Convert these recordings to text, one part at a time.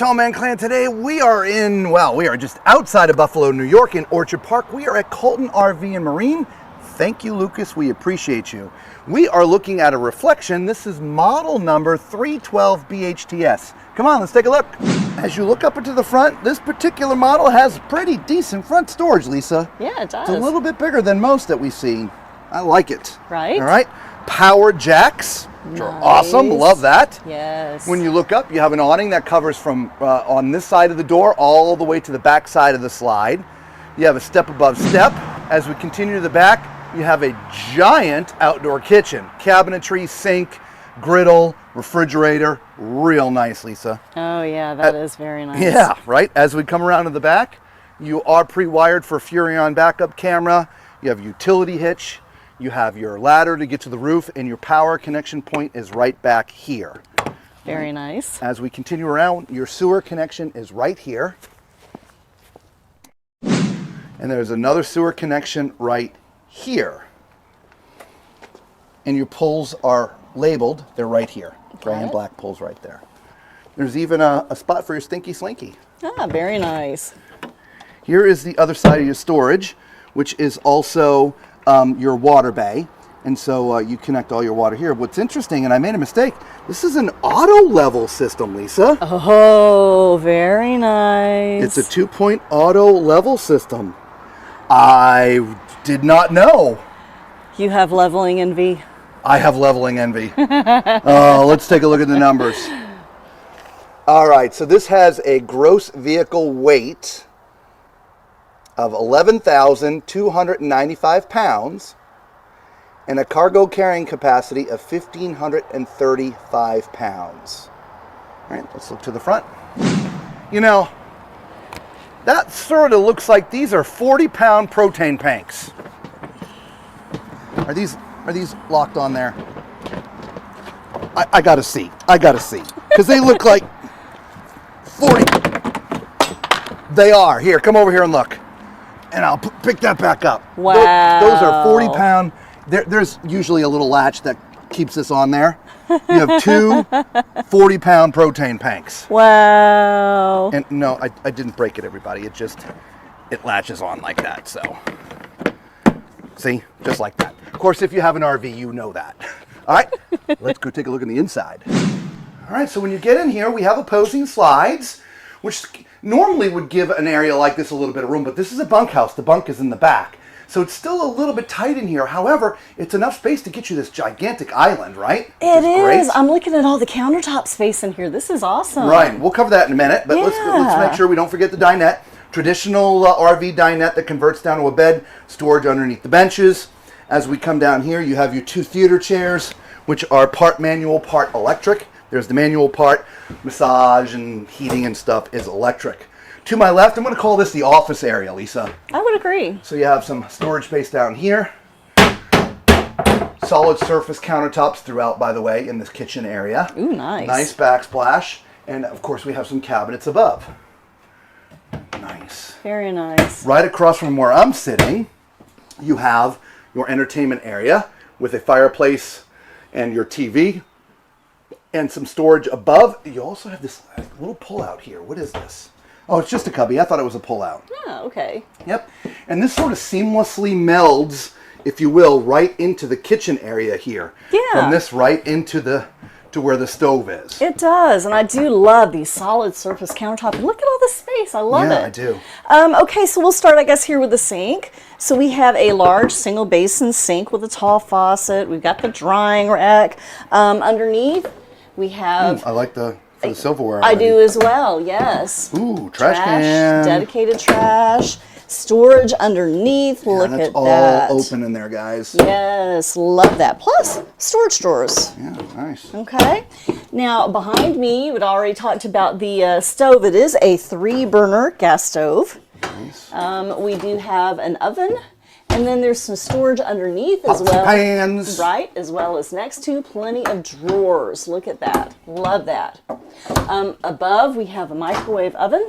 Tall Man Clan. Today we are we are just outside of Buffalo, New York in Orchard Park. We are at Colton RV and Marine. Thank you, Lucas. We appreciate you. We are looking at a reflection. This is model number 312 BHTS. Come on, let's take a look. As you look up into the front, this particular model has pretty decent front storage, Lisa. Yeah, it does. It's a little bit bigger than most that we see. I like it. Right. All right. Power jacks, which are awesome. Love that. Yes. When you look up, you have an awning that covers from on this side of the door all the way to the back side of the slide. You have a step above step. As we continue to the back, you have a giant outdoor kitchen. Cabinetry, sink, griddle, refrigerator. Real nice, Lisa. Oh yeah, that is very nice. Yeah, right. As we come around to the back, you are pre-wired for Furrion backup camera. You have a utility hitch. You have your ladder to get to the roof, and your power connection point is right back here. Very nice. As we continue around, your sewer connection is right here. And there's another sewer connection right here. And your poles are labeled. They're right here. Gray and black poles right there. There's even a spot for your stinky slinky. Ah, very nice. Here is the other side of your storage, which is also your water bay. And so you connect all your water here. What's interesting, and I made a mistake, this is an auto level system, Lisa. Oh, very nice. It's a 2-point auto level system. I did not know. You have leveling envy. I have leveling envy. Let's take a look at the numbers. All right, so this has a gross vehicle weight of 11,295 pounds and a cargo carrying capacity of 1,535 pounds. All right, let's look to the front. You know, that sort of looks like these are 40-pound propane tanks. Are these locked on there? I gotta see. Because they look like 40. They are. Here, come over here and look. And I'll pick that back up. Wow. Those are 40-pound. There's usually a little latch that keeps this on there. You have two 40-pound propane tanks. Wow. And no, I didn't break it, everybody. It latches on like that, so. See? Just like that. Of course, if you have an RV, you know that. All right, let's go take a look in the inside. All right, so when you get in here, we have opposing slides, which normally would give an area like this a little bit of room, but this is a bunkhouse. The bunk is in the back. So it's still a little bit tight in here. However, it's enough space to get you this gigantic island, right? It is. I'm looking at all the countertop space in here. This is awesome. Right. We'll cover that in a minute, but let's make sure we don't forget the dinette. Traditional RV dinette that converts down to a bed, storage underneath the benches. As we come down here, you have your two theater chairs, which are part manual, part electric. There's the manual part. Massage and heating and stuff is electric. To my left, I'm going to call this the office area, Lisa. I would agree. So you have some storage space down here. Solid surface countertops throughout, by the way, in this kitchen area. Ooh, nice. Nice backsplash. And, of course, we have some cabinets above. Nice. Very nice. Right across from where I'm sitting, you have your entertainment area with a fireplace and your TV and some storage above. You also have this little pull-out here. What is this? Oh, it's just a cubby. I thought it was a pull-out. Oh, okay. Yep. And this sort of seamlessly melds, if you will, right into the kitchen area here. Yeah. From this right into to where the stove is. It does, and I do love these solid surface countertop. And look at all the space. I love it. Yeah, I do. Okay, so we'll start, I guess, here with the sink. So we have a large single basin sink with a tall faucet. We've got the drying rack. Underneath, we have... I like the silverware. I do as well, yes. Ooh, trash can. Dedicated trash. Storage underneath. Look at that. That's all open in there, guys. Yes, love that. Plus, storage drawers. Yeah, nice. Okay. Now, behind me, we'd already talked about the stove. It is a 3-burner gas stove. Nice. We do have an oven, and then there's some storage underneath as well. Pans. Right, as well as next to plenty of drawers. Look at that. Love that. Above, we have a microwave oven.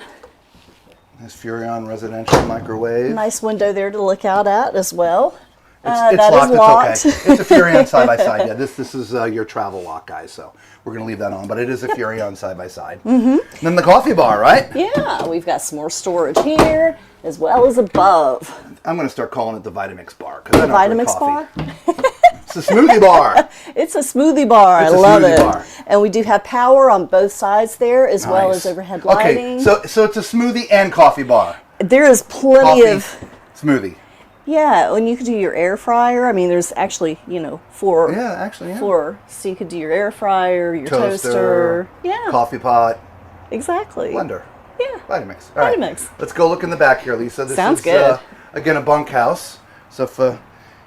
Nice Furrion residential microwave. Nice window there to look out at as well. It's that locked. is locked. It's okay. It's a Furrion side by side. Yeah, this is your travel lock, guys. So we're gonna leave that on, but it is a Furrion side by side. And then the coffee bar, right? Yeah, we've got some more storage here as well as above. I'm gonna start calling it the Vitamix bar because I don't drink Vitamix bar? coffee. It's a smoothie bar. It's a smoothie bar. It's I a love smoothie it. bar. And we do have power on both sides there as well Nice. as overhead lighting. Okay, so it's a smoothie and coffee bar. There is plenty Coffee, of, smoothie. yeah, and you could do your air fryer. I mean, there's actually, four. Yeah, actually, yeah. Four. So you could do your air fryer, your toaster. Yeah, Coffee pot, exactly. blender. Yeah. Vitamix. All right. Vitamix. Let's go look in the back here, Lisa. This Sounds is, good. Again, a bunkhouse. So if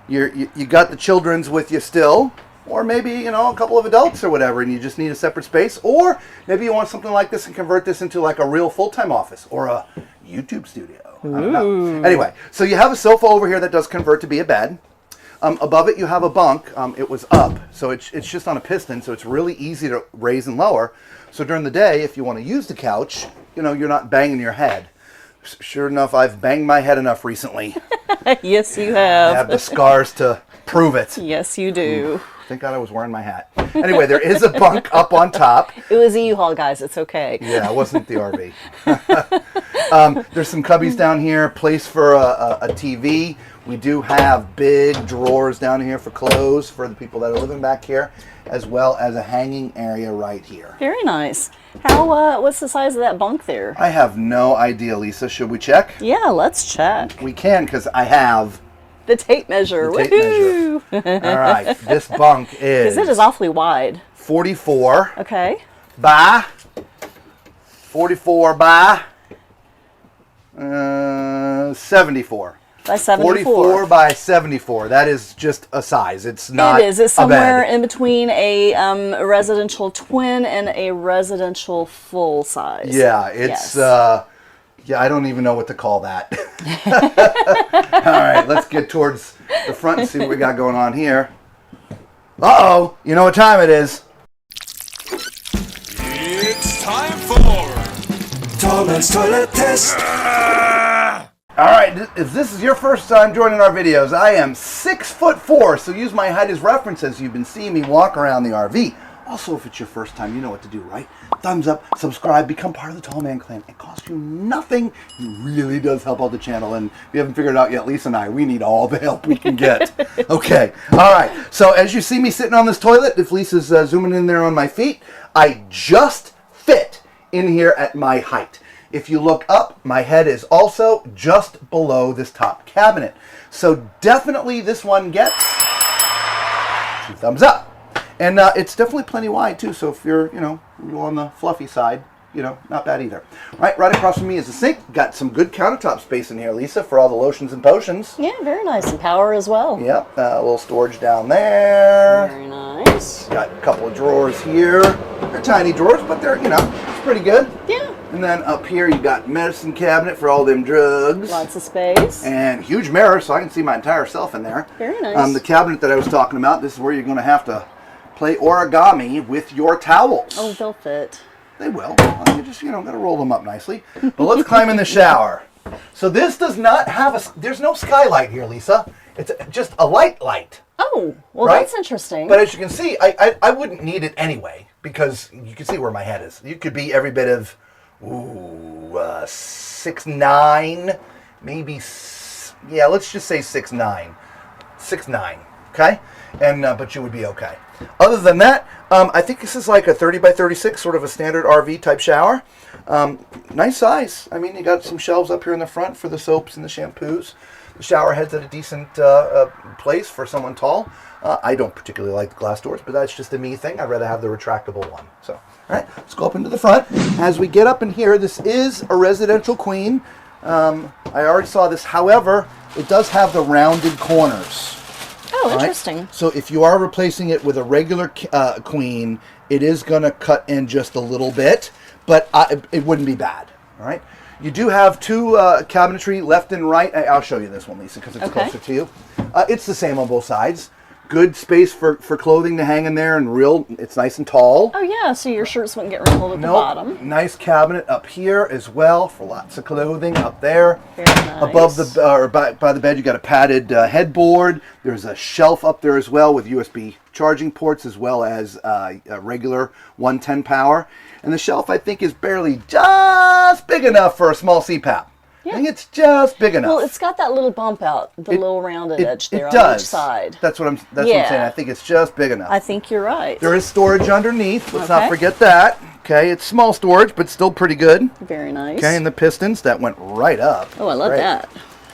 you got the children's with you still, or maybe, a couple of adults or whatever, and you just need a separate space, or maybe you want something like this and convert this into like a real full-time office or a YouTube studio. I don't know. Anyway, so you have a sofa over here that does convert to be a bed. Above it, you have a bunk. It was up, so it's just on a piston, so it's really easy to raise and lower. So during the day, if you want to use the couch, you're not banging your head. Sure enough, I've banged my head enough recently. Yes, you I have. have the scars to prove it. Yes, you do. Thank God I was wearing my hat. Anyway, there is a bunk up on top. It was a U-Haul, guys. It's okay. Yeah, it wasn't the RV. There's some cubbies down here, place for a TV. We do have big drawers down here for clothes for the people that are living back here, as well as a hanging area right here. Very nice. How? What's the size of that bunk there? I have no idea, Lisa. Should we check? Yeah, let's check. We can, because I have The tape measure. the tape Woohoo! measure. All right, this bunk is Because it is awfully wide. 44 Okay. by 74. By 74. 44 by 74. That is just a size. It's not. It is. It's a somewhere bed. in between a residential twin and a residential full size. Yeah, it's. Yes. Yeah, I don't even know what to call that. All right, let's get towards the front and see what we got going on here. Uh-oh, you know what time it is. It's time for Thomas Toilet Test. All right, if this is your first time joining our videos, I am 6'4", so use my height as reference as you've been seeing me walk around the RV. Also, if it's your first time, you know what to do, right? Thumbs up, subscribe, become part of the Tall Man Clan. It costs you nothing. It really does help out the channel. And if you haven't figured it out yet, Lisa and I, we need all the help we can get. Okay, all right. So as you see me sitting on this toilet, if Lisa's zooming in there on my feet, I just fit in here at my height. If you look up, my head is also just below this top cabinet. So definitely this one gets 2 thumbs up. And it's definitely plenty wide too, so if you're, on the fluffy side, not bad either. Right across from me is a sink. Got some good countertop space in here, Lisa, for all the lotions and potions. Yeah, very nice. And power as well. Yep, a little storage down there. Very nice. Got a couple of drawers here. They're tiny drawers, but they're, it's pretty good. Yeah. And then up here you got medicine cabinet for all them drugs. Lots of space. And huge mirror, so I can see my entire self in there. Very nice. The cabinet that I was talking about, this is where you're going to have to play origami with your towels. Oh, they'll fit. They will. You just, got to roll them up nicely. But let's climb in the shower. So this does not have there's no skylight here, Lisa. It's just a light. Oh, well, Right? that's interesting. But as you can see, I wouldn't need it anyway, because you can see where my head is. You could be every bit of, 6'9", maybe, let's just say 6'9". 6'9", okay? And but you would be okay. Other than that, I think this is like a 30 by 36, sort of a standard RV type shower. Nice size. I mean, you got some shelves up here in the front for the soaps and the shampoos. The shower head's at a decent place for someone tall. I don't particularly like the glass doors, but that's just a me thing. I'd rather have the retractable one. So, all right, let's go up into the front. As we get up in here, this is a residential queen. I already saw this. However, it does have the rounded corners. Oh, Right? interesting. So if you are replacing it with a regular queen, it is going to cut in just a little bit, but it wouldn't be bad. All right. You do have 2 cabinetry left and right. I'll show you this one, Lisa, because it's Okay. closer to you. It's the same on both sides. good space for clothing to hang in there, and it's nice and tall. Oh yeah, so your shirts wouldn't get wrinkled at the bottom. Nice cabinet up here as well for lots of clothing up there. Very nice. Above the or by the bed, you got a padded headboard. There's a shelf up there as well with USB charging ports, as well as a regular 110 power. And the shelf, I think, is barely just big enough for a small CPAP. I think it's just big enough. Well, it's got that little bump out, the little rounded edge there it on does. each side. That's what I'm saying. I think it's just big enough. I think you're right. There is storage underneath. Let's not forget that. Okay, it's small storage, but still pretty good. Very nice. Okay, and the pistons, that went right up. Oh, I love that.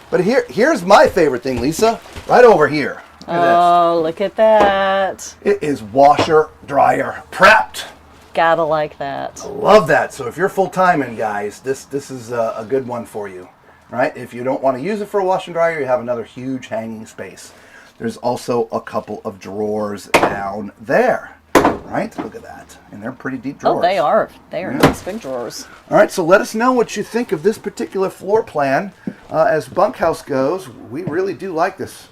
But here's my favorite thing, Lisa. Right over here. Look at Look at that. this. It is washer, dryer, prepped. Gotta like that. Love that. So if you're full-timing, guys, this is a good one for you. Right? If you don't want to use it for a wash and dryer, you have another huge hanging space. There's also a couple of drawers down there. Right? Look at that. And they're pretty deep drawers. Oh, they are. They are nice big drawers. All right, so let us know what you think of this particular floor plan. As bunkhouse goes, we really do like this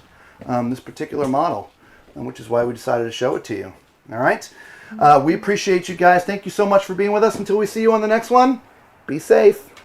particular model, which is why we decided to show it to you. All right? We appreciate you guys. Thank you so much for being with us. Until we see you on the next one, be safe.